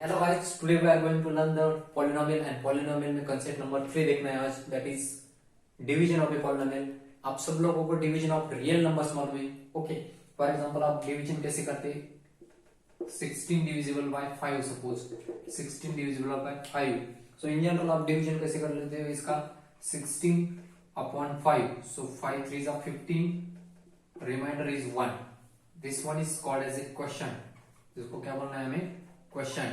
Hello guys, today we are going to learn the polynomial and polynomial में concept number 3 देखना है आज, that is division of a polynomial. आप सब लोगों को डिवीजन ऑफ रियल नंबर्स मालूम है। ओके, फॉर एग्जांपल आप डिवीजन कैसे करते हैं? 16 divisible by 5, suppose 16 divisible by 5। So in general आप डिवीजन कैसे कर लेते हो इसका? 16 upon 5, so 5 3 are 15, remainder is 1। This one is called as a question. इसको क्या बोलना है हमें? Question.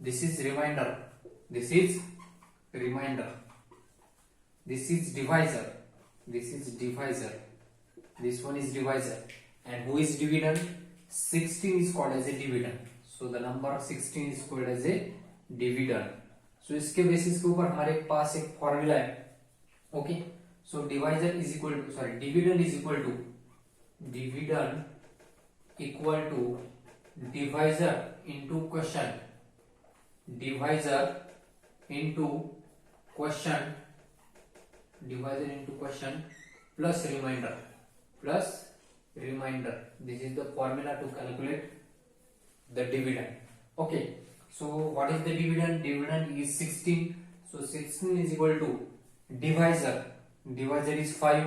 This is remainder. This is remainder. This is divisor. This is divisor. This one is divisor. And who is dividend? 16 is called as a dividend. So the number 16 is called as a dividend. So इसके basis के ऊपर हमारे पास एक formula है। Okay. So divisor is equal to, sorry, dividend is equal to divisor into question. Divisor into question plus remainder. This is the formula to calculate the dividend. Okay, so what is the dividend? Dividend is 16. So 16 is equal to divisor is 5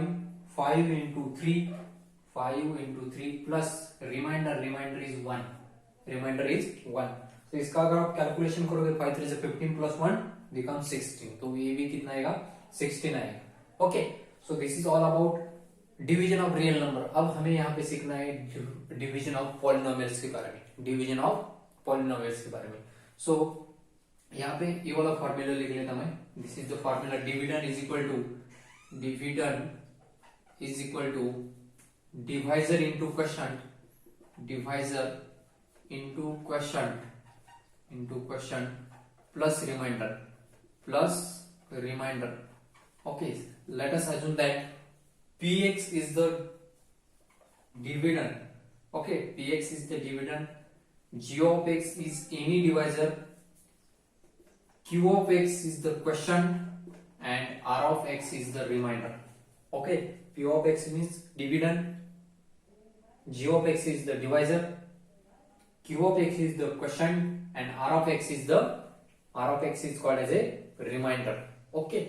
into 3 plus remainder is 1. तो इसका अगर आप calculation करोगे 5 3 से 15 plus 1 become 16, तो ये भी कितना आएगा? 16 आएगा। Okay, so this is all about division of real number. अब हमें यहाँ पे सीखना है डिवीजन ऑफ पॉलिनोमियल्स के बारे में। सो यहाँ पे ये वाला फॉर्मूला लिख लेता मैं। This is the formula. Dividend is equal to divisor into question plus remainder. Okay, let us assume that px is the dividend. Okay, px is the dividend, g of x is any divisor, q of x is the question, and r of x is the remainder. Okay, p of x means dividend, g of x is the divisor, q of x is the question, and r of x is called as a remainder. Okay,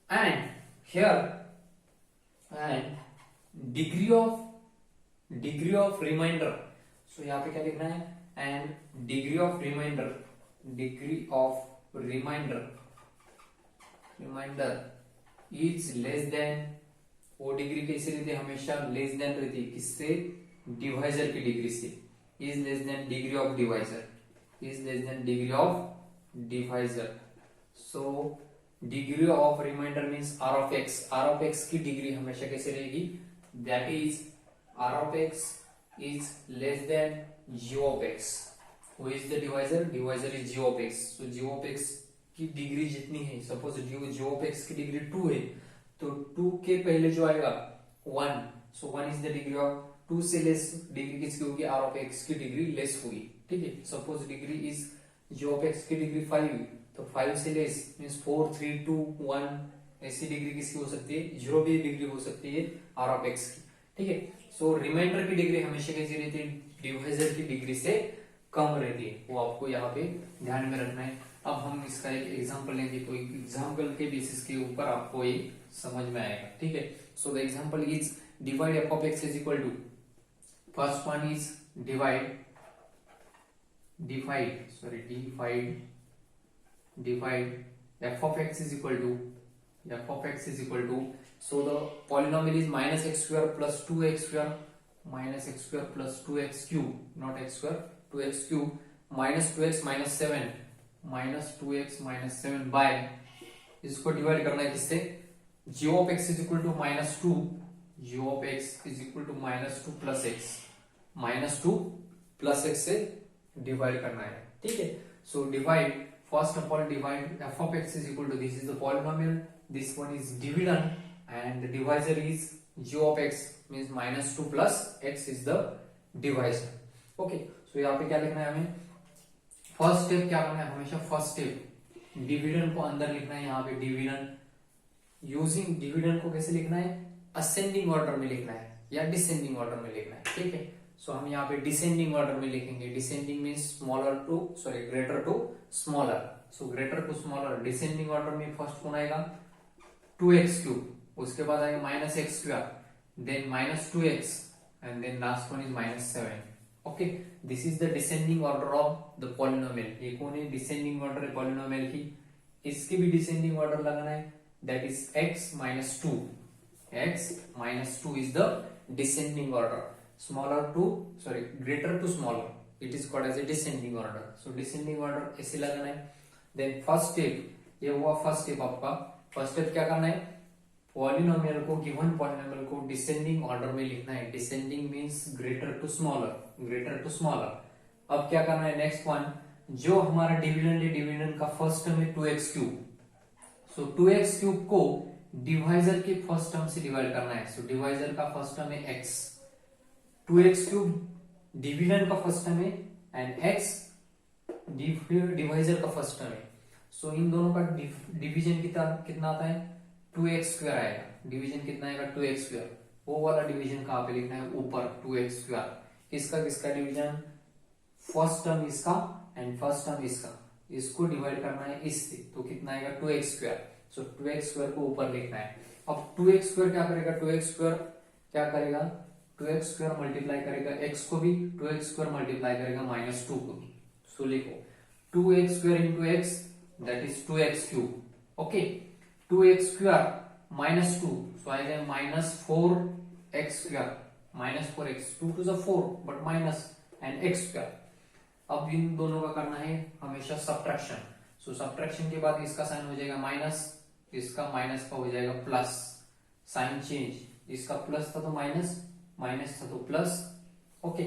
and here degree of remainder. So यहाँ पे क्या लिखना है? and degree of remainder is less than, वो degree कैसे रहती है? हमेशा लेस देन रहती है। किससे? डिवाइजर की डिग्री से। is less than degree of divisor. So degree of remainder means r of x की डिग्री हमेशा कैसे रहेगी? That is r of x is less than g of x. Who is the divisor? Divisor is g of x. So g of x की degree जितनी है, suppose g of x की degree 2 है, तो 2 के पहले जो आएगा 1, so 1 is the degree of 2 से लेस डिग्री किसकी होगी? r of x की डिग्री लेस होगी। ठीक है, suppose degree is g of x की डिग्री 5, तो 5 से लेस मींस 4 3 2 1, ऐसी डिग्री किसकी हो सकती है? 0 भी डिग्री हो सकती है r of x की। ठीक है, सो रिमाइंडर की डिग्री हमेशा कैसी रहती है? डिवाइजर की डिग्री से कम रहती है। वो आपको यहाँ पे ध्यान में रखना है। अब हम इसका एक एग्जांपल लेंगे, तो एग्जांपल के बेसिस के ऊपर आपको ये समझ में आएगा। ठीक है, so the example is divide f of x is equal to, first one is divide f of x is equal to, so the polynomial is minus x square plus 2x square plus 2x cube, not x square, 2x cube minus 2x minus 7 by, इसको divide करना है किससे? g of x is equal to minus 2 plus x से divide करना है। ठीक है, so divide, first of all divide f of x is equal to, this is the polynomial, this one is dividend, and the divisor is g of x means minus 2 plus x is the divisor. Okay, so यहाँ पे क्या लिखना है हमें? First step क्या करना है? हमेशा फर्स्ट स्टेप डिविडेंड को अंदर लिखना है। यहाँ पे डिविडेंड, यूजिंग डिविडेंड को कैसे लिखना है? असेंडिंग ऑर्डर में लिखना है या डिसेंडिंग ऑर्डर में लिखना है। ठीक है, सो हम यहाँ पे डिसेंडिंग ऑर्डर में लिखेंगे. Descending means smaller to greater to smaller. So greater to smaller descending order में फर्स्ट कौन आएगा 2x³, उसके बाद आएगा -x², then -2x and then last one is -7. Okay, this is the descending order of the polynomial. ये कौन है descending order है polynomial की. इसकी भी descending order लगाना है, that is x minus 2. x minus 2 is the descending order. Greater to smaller. It is called as a descending order. So descending order ऐसे लगाना है. Then first step, ये हुआ first step आपका. First step क्या करना है, पॉलिनोमियल को गिवन पॉलिनोमियल को डिसेंडिंग ऑर्डर में लिखना है. Descending means greater to smaller. अब क्या करना है नेक्स्ट वन, जो हमारा डिविडेंड है डिविडेंड का फर्स्ट टर्म है 2x³. सो 2x³ को डिवाइजर के फर्स्ट टर्म से डिवाइड करना है. सो डिवाइजर का फर्स्ट टर्म है x, 2x³ डिविडेंड का फर्स्ट टर्म है एंड x डिवाइजर का फर्स्ट टर्म है. सो इन दोनों का डिवीजन कितना आता है 2x² आएगा. डिवीजन कितना आएगा 2x². वो वाला डिवीजन कहां पे लिखना है ऊपर 2x². किसका डिवीजन, फर्स्ट टर्म इसका एंड फर्स्ट टर्म इसका, इसको डिवाइड करना है इससे, तो कितना आएगा 2x². सो 2x² को ऊपर लिखना है. अब 2x² क्या करेगा, 2x² मल्टीप्लाई करेगा x को भी, 2x² मल्टीप्लाई करेगा -2 को भी. सो लिखो 2x² into x that is 2x³. Okay, 2x² -2, सो आएगा -4x², -4x, 2 to the 4 but minus and x². अब इन दोनों का करना है हमेशा सब्ट्रैक्शन. सो सब्ट्रैक्शन के बाद इसका साइन हो जाएगा माइनस, इसका माइनस का हो जाएगा प्लस. साइन चेंज, इसका प्लस था तो माइनस, माइनस था तो plus. Okay,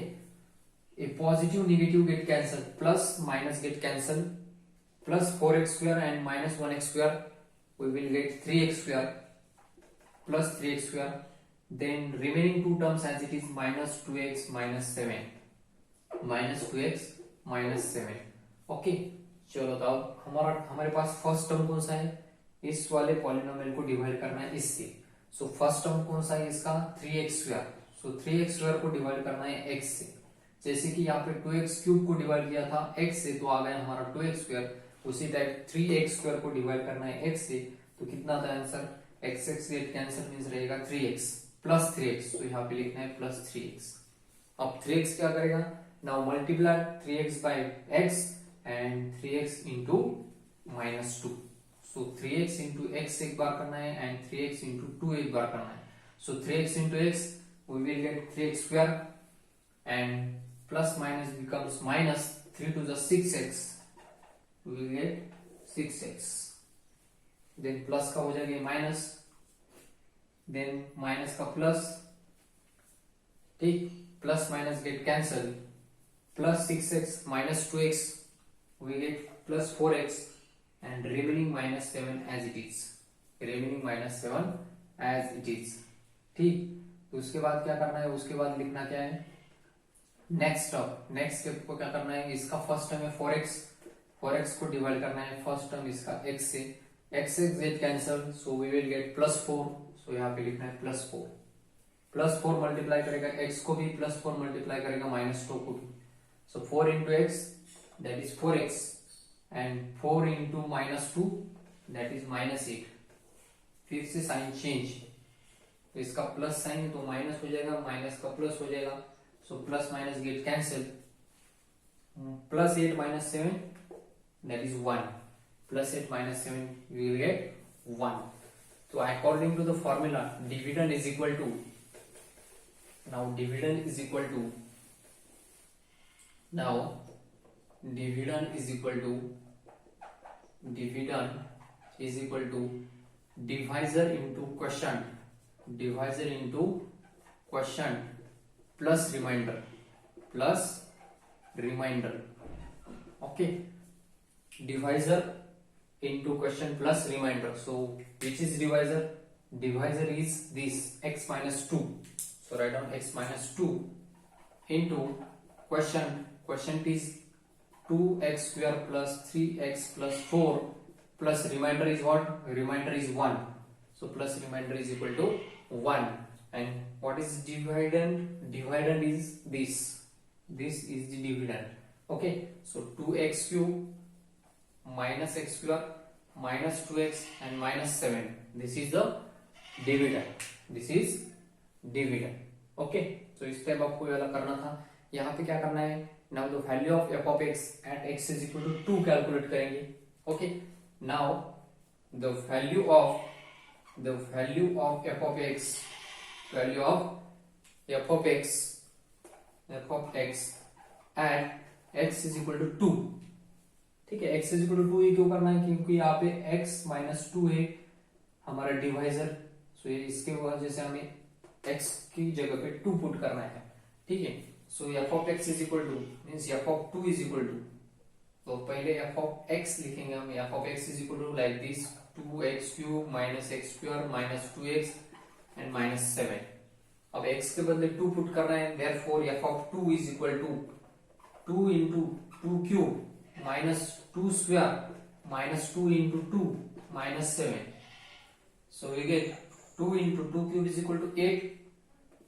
A positive negative get cancel, plus minus get cancel, plus 4x² and -1x², we will get 3x² plus 3x². Then remaining two terms as it is -2x -7, -2x -7. Okay, चलो तो अब हमारे पास first term कौन सा है, इस वाले polynomial को डिवाइड करना है इससे. सो फर्स्ट टर्म कौन सा है इसका 3x². सो 3x² को डिवाइड करना है x से. जैसे कि यहाँ पे 2x³ को डिवाइड किया था x से, तो आ गया हमारा 2x². उसी टाइप 3x² को डिवाइड करना है x से, तो कितना था answer, x get cancel means रहेगा 3x प्लस 3x. तो यहाँ पे लिखना है प्लस 3x. अब 3x क्या करेगा, now multiply 3x by x and 3x into -2. So 3x into x एक बार करना है एंड 3x इंटू 2 एक बार करना है. सो 3x into x we will get 3x² and plus minus becomes minus 3 to the 6x, we will get 6x. then plus का हो जाएगा minus, then minus का प्लस, ठीक, plus minus get cancel, plus 6x minus 2x we get plus 4x and remaining -7 as it is, remaining -7 as it is. ठीक, तो उसके बाद क्या करना है, उसके बाद लिखना क्या है नेक्स्ट स्टेप को क्या करना है, इसका फर्स्ट टर्म है 4x को डिवाइड करना है फर्स्ट टर्म इसका x से, x get cancel, so we will get +4. सो यहाँ पे लिखना है +4 मल्टीप्लाई करेगा x को भी, +4 मल्टीप्लाई करेगा -2 को भी. सो 4 into x that is 4x and 4 into -2 that is -8. फिर से साइन चेंज, तो इसका प्लस साइन है तो माइनस हो जाएगा, माइनस का प्लस हो जाएगा. So plus minus get cancel, +8 -7 that is 1, +8 -7 we will get 1. So according to the formula, dividend is equal to, now dividend is equal to divisor into quotient plus remainder. Okay, divisor into quotient plus remainder. So which is divisor? Divisor is this x minus 2. So write down x minus 2 into quotient is 2x square plus 3x plus 4 plus remainder is what? Remainder is 1. So plus remainder is equal to 1. and what is dividend? Dividend is this. This is the dividend. Okay, so 2x cube minus x square minus 2x and minus 7. This is the dividend. This is dividend. Okay, so इस type आपको वाला करना था. यहाँ पे क्या करना है? Now the value of f of x at x is equal to 2 calculate करेंगे. Okay, now the value of f of x, value of f of x at x is equal to 2. ठीक है, x is equal to 2 ये क्यों करना है? क्योंकि यहाँ पे x minus 2 है हमारा डिवाइजर. सो ये इसके वजह से हमें x की जगह पे 2 पुट करना है. ठीक है, सो f of x is equal to means f of 2 is equal to, तो पहले f of x लिखेंगे हम. f of x is equal to like this 2x cube minus x square minus 2x and minus 7. अब x के बदले 2 put करना है, therefore f of 2 is equal to 2 into 2 cube minus 2 square minus 2 into 2 minus 7. So we get 2 into 2 cube is equal to 8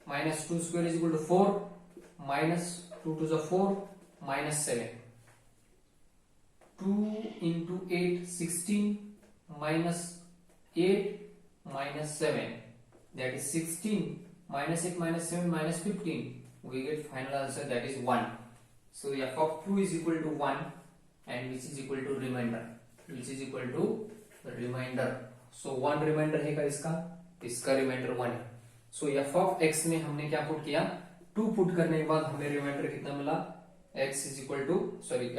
minus 2 square is equal to 4 minus 2 to the 4 minus 7. 2 into 8 16 minus 8 minus 7, that is 16 minus 8 minus 7 minus 15. We get final answer, that is 1. So f of 2 is equal to 1 and which is equal to remainder, which is equal to remainder. So 1 remainder है का इसका remainder 1 है. So f of x में हमने क्या put किया? 2 put करने के बाद हमें रिमाइंडर कितना मिला? x is equal to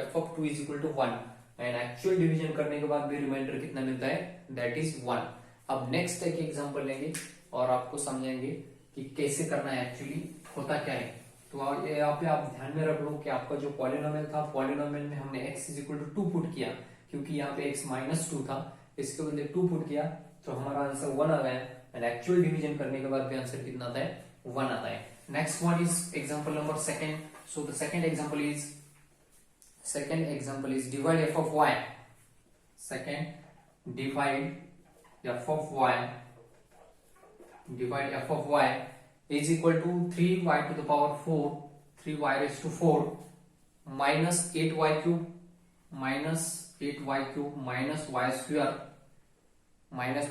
f of 2 is equal to 1 and actual division करने के बाद भी रिमाइंडर कितना मिलता है? That is 1. अब नेक्स्ट एक एग्जांपल लेंगे और आपको समझेंगे कि कैसे करना है, एक्चुअली होता क्या है. तो यहाँ पे आप ध्यान में रख लो कि आपका जो पॉलिनोमियल था, पॉलिनोमियल में हमने x is equal to 2 put किया क्योंकि यहाँ पे x माइनस 2 था, इसके बदले 2 पुट किया तो हमारा आंसर 1 आ गया. एंड एक्चुअल डिवीजन करने के बाद भी आंसर कितना आता है? 1 आता है. Next one is example number second. So the second example is divide f of y. Second, divide f of y is equal to 3y to the power 4, 3y raised to 4 minus 8y cube minus y square minus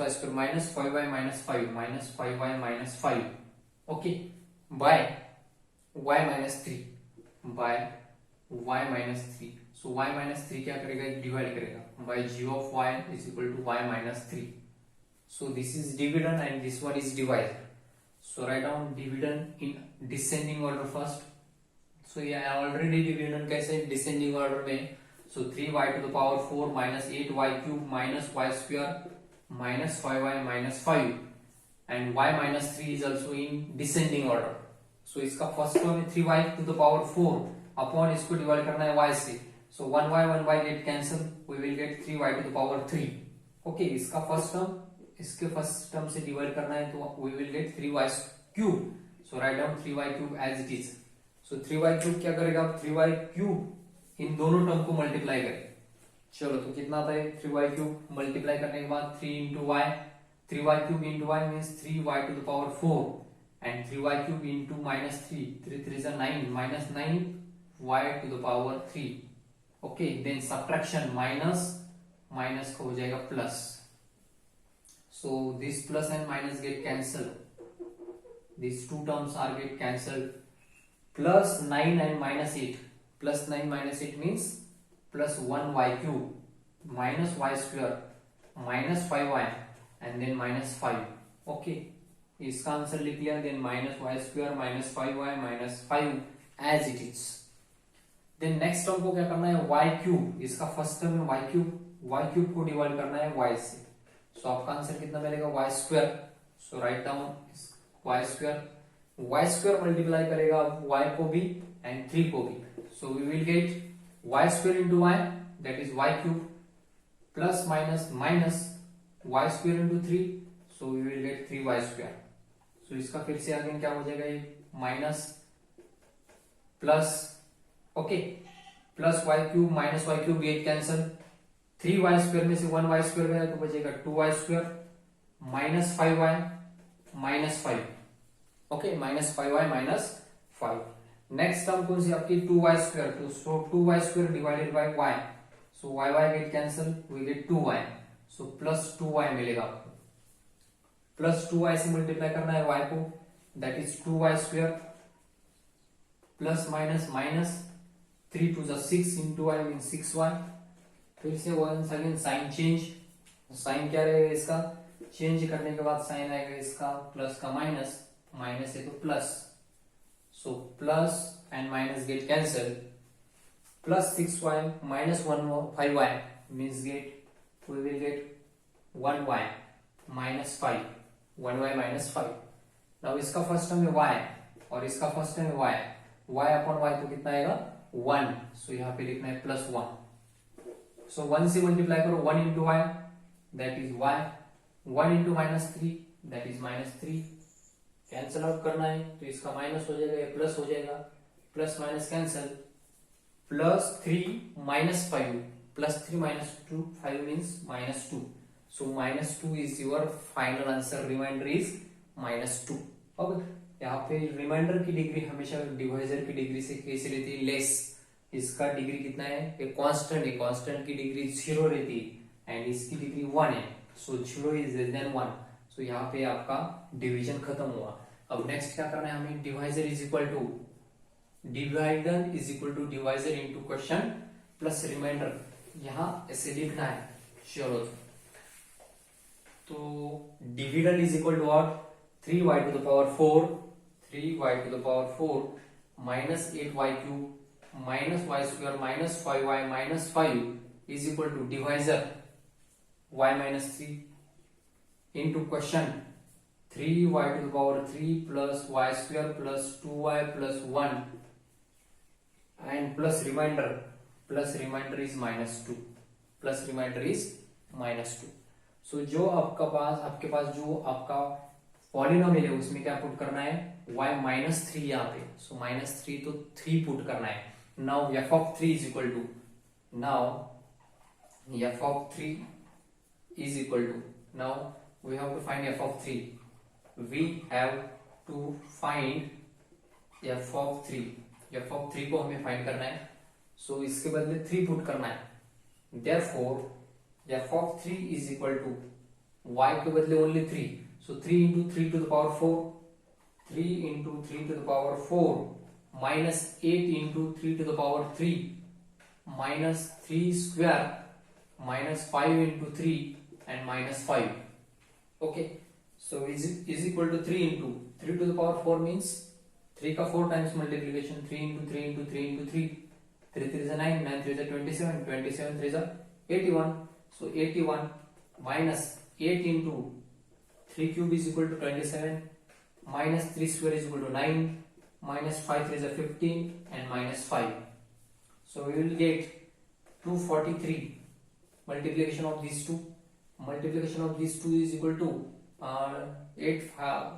5y minus 5 minus 5. Okay, by y minus 3. So y minus 3 क्या करेगा? Divide करेगा by g of y is equal to y minus 3. So this is dividend and this one is divisor. So write down dividend in descending order first. So yeah, already dividend कैसे descending order में. So 3y to the power 4 minus 8y cube minus y square minus 5y minus 5 and y minus 3 is also in descending order. So इसका first term है 3y to the power 4 upon इसको divide करना है y से. So 1y get cancel, we will get 3y to the power 3. Okay, इसका first term इसके first term से divide करना है तो we will get 3y cube. So write down 3y cube as it is. So 3y cube क्या करेगा? 3y cube इन दोनों term को मल्टीप्लाई करेगा. चलो तो कितना आता है? 3y cube मल्टीप्लाई करने के बाद 3 into y, 3y cube into y means 3y to the power 4 and 3y cube into minus 3, 3 3 is 9 minus 9y to the power 3. Okay, then subtraction minus का हो जाएगा plus. So this plus and minus get cancelled. These two terms are get cancelled. Plus 9 and minus 8. Plus 9 minus 8 means plus 1y cube minus y square minus 5y and then minus 5. Okay, इसका answer लिख लिया. Then minus y square minus 5y minus 5 as it is. Then next term को क्या करना है? y cube. इसका first term है y cube को डिवाइड करना है y से. सो आपका आंसर कितना मिलेगा? y square. So write down y square multiply करेगा y को भी एंड 3 को भी. So we will get y square into y that is y cube plus minus y square into 3. So we will get 3y square. सो इसका फिर से again क्या हो जाएगा? ये minus plus. Okay, plus y cube minus y cube get cancel. 3y square में से 1y स्क्वायर गया तो बचेगा 2y square minus 5y minus 5. Okay, -5y-5। Next term कौन सी आपकी 2y², तो 2y² divided by y, so y get cancel, we get 2y, so +2y मिलेगा आपको। +2y से मल्टीप्लाई करना है y को, that is 2y² plus minus minus 3 to 6 into y mean 6y। फिर से once again sign change, sign क्या रहेगा इसका, चेंज करने के बाद साइन आएगा इसका प्लस का माइनस, माइनस है तो plus, so plus and minus get cancel, +6y -5y means we will get 1y -5, 1y -5। Now इसका फर्स्ट टर्म है y और इसका फर्स्ट टर्म है y अपॉन y तो कितना आएगा 1, सो यहाँ पे लिखना है +1, सो 1 से मल्टीप्लाई करो 1 into y that is y, 1 into -3 that is -3, cancel out करना है तो इसका माइनस हो जाएगा, या प्लस हो जाएगा, plus minus cancel, +3 -5, +3 -2 5 means -2, so -2 is your final answer, remainder is -2। अब यहाँ पे रिमाइंडर की डिग्री हमेशा डिवाइजर की डिग्री से कैसे रहती है, लेस। इसका डिग्री कितना है, ये कांस्टेंट है, कांस्टेंट की डिग्री 0 रहती है एंड इसकी डिग्री 1 है, सो 0 इज लेस देन 1, सो यहाँ पे आपका डिवीजन खत्म हुआ। अब नेक्स्ट क्या करना है हमें, divisor is equal to divisor into question plus remainder, यहां ऐसे लिखना है। चलो तो dividend is equal to what, 3y to the power 4 -8y³ -y² -5y -5 is equal to divisor y-3 into question 3y to the power 3 plus y² plus 2y plus 1 and plus remainder is -2, सो जो आपके पास जो आपका polynomial है उसमें क्या put करना है, y -3 यहाँ पे, सो -3 तो 3 पुट करना है। Now f(3) is equal to, now we have to find f(3), f(3) को हमें फाइंड करना है, सो इसके बदले 3 पुट करना है, therefore f(3) is equal to y के बदले only 3, so 3 into 3 to the power 4, 3 into 3 to the power 4 minus 8 into 3 to the power 3 minus 3 square minus 5 into 3 and minus 5, okay, so is equal to 3 into 3 to the power 4 means 3 का 4 times multiplication, 3 into 3 into 3 into 3, 3 3 is 9, 9 3 is 27, 27 3 is 81, so 81 minus 8 into 3 cube is equal to 27 minus 3 square is equal to 9 minus 5 3 is 15 and minus 5, so we will get 243, multiplication of these two is equal to 8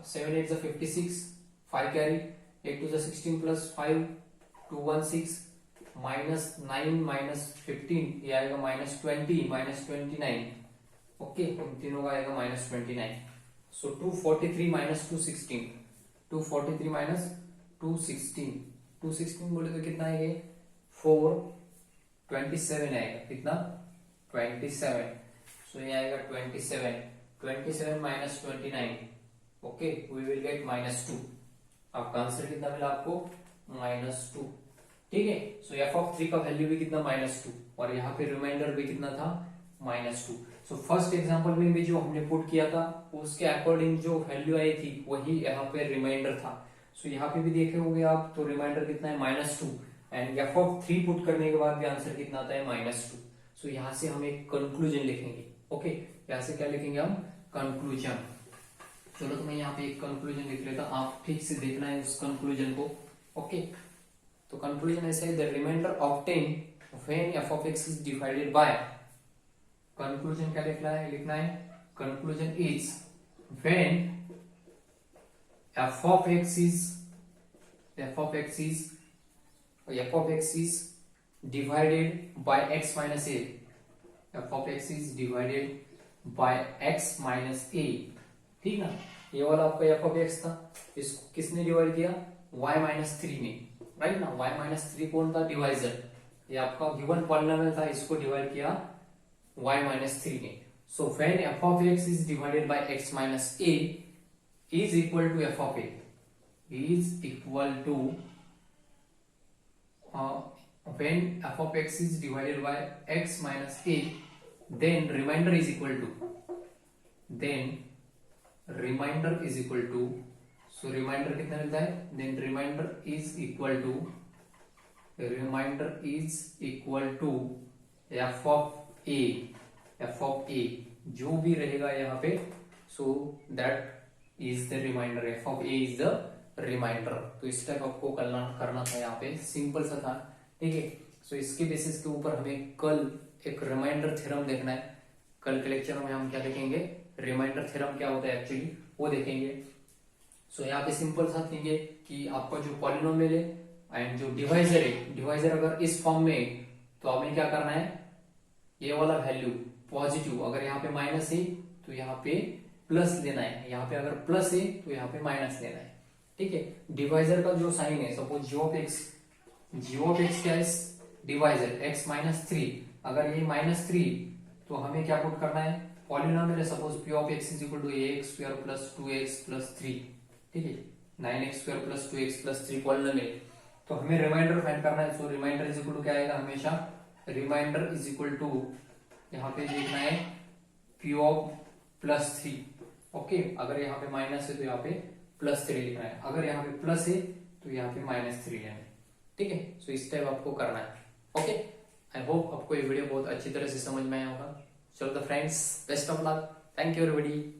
7 8 is 56, 5 carry, 8 2 is 16 plus 5 216 minus 9 minus 15, ये आएगा -20 minus 29, okay, इन तीनों का आएगा -29, सो 243 minus 216, 243 minus 216, 216 बोले तो कितना आएगा, 427 आएगा, कितना 27, सो ये आएगा 27 minus 29, okay, we will get -2, आपका आंसर कितना मिला आपको -2, ठीक है। सो f(3) का वैल्यू भी कितना -2 और यहाँ पे रिमाइंडर भी कितना था -2, सो फर्स्ट एग्जांपल में भी जो हमने पुट किया था उसके अकॉर्डिंग जो वैल्यू आई थी वही यहाँ पे रिमाइंडर था, सो यहाँ पे भी देखे होंगे आप, तो रिमाइंडर कितना है -2 एंड f(3) पुट करने के बाद भी आंसर कितना आता है -2, सो यहाँ से हम एक कंक्लूजन लिखेंगे, ओके, यहाँ से क्या लिखेंगे हम, कंक्लूजन। चलो तो मैं यहाँ पे एक कंक्लूजन लिख लेता, आप ठीक से देखना है उस कंक्लूजन को, ओके, तो कंक्लूजन ऐसा है, the remainder obtain when f(x) is divided by, conclusion क्या लिखना है, conclusion is when f(x) is divided by x minus a, f(x) is divided by x minus a, ठीक ना, ये वाला आपका एफ ऑफ एक्स था, इसको किसने डिवाइड किया, y माइनस थ्री ने, राइट ना। y माइनस थ्री कौन था, डिवाइजर, ये आपका गिवन पॉलिनोमियल था, इसको डिवाइड किया y माइनस थ्री ने। So when f of x is divided by x minus a is equal to f of a is equal to when f of x is divided by x minus a, then remainder is equal to, so remainder कितना मिलता है, then remainder is equal to f of a जो भी रहेगा यहाँ पे, so that is the remainder, f of a is the remainder। तो इस टाइप आपको करना था, यहाँ पे सिंपल सा था, ठीक है। सो इसके बेसिस के ऊपर हमें कल एक रिमाइंडर थ्योरम देखना है, कल के लेक्चर में हम क्या देखेंगे, रिमाइंडर थ्योरम क्या होता है एक्चुअली वो देखेंगे। सो यहाँ पे सिंपल सा थिंग है कि आपका जो पॉलिनोमियल है एंड जो डिवाइजर है, डिवाइजर अगर इस फॉर्म में है तो हमें क्या करना है, ये वाला वैल्यू पॉजिटिव, अगर यहाँ पे माइनस है तो यहाँ पे प्लस लेना है, यहाँ पे अगर प्लस है तो यहाँ पे माइनस लेना है, ठीक है। डिवाइजर का जो साइन है, सपोज जी ऑफ एक्स क्या है, डिवाइजर x माइनस थ्री, अगर ये माइनस थ्री तो हमें क्या पुट करना है, पॉलिनोमियल है, suppose p of x is equal to ax square plus 2x plus 3, ठीक है, 9x square plus 2x plus 3 polynomial, तो हमें रिमाइंडर फाइंड करना है। सो रिमाइंडर इज इक्वल टू क्या आएगा, हमेशा रिमाइंडर इज इक्वल टू यहाँ पे लिखना है p ऑफ प्लस 3, ओके। अगर यहाँ पे माइनस है तो यहाँ पे प्लस 3 लिखना है, अगर यहाँ पे प्लस है तो यहाँ पे माइनस 3 लेना है, ठीक है। सो इस टाइप आपको करना है, ओके। आई होप आपको ये वीडियो बहुत अच्छी तरह से समझ में आया होगा। चलो the friends, best of luck, thank you everybody.